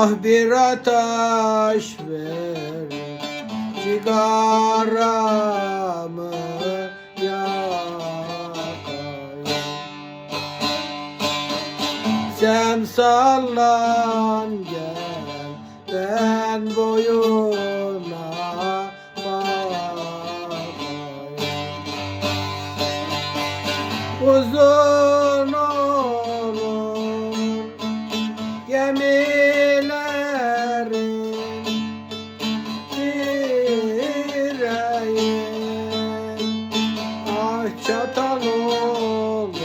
Ah bir ateş ver, cigaramı yakayım. Sen sallan gel, ben boyuna bakayım. Uzun olur gemilerin direği, ah çatal olur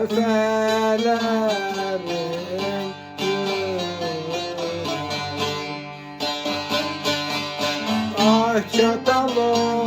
efelerin yüreği. Ah çatal olur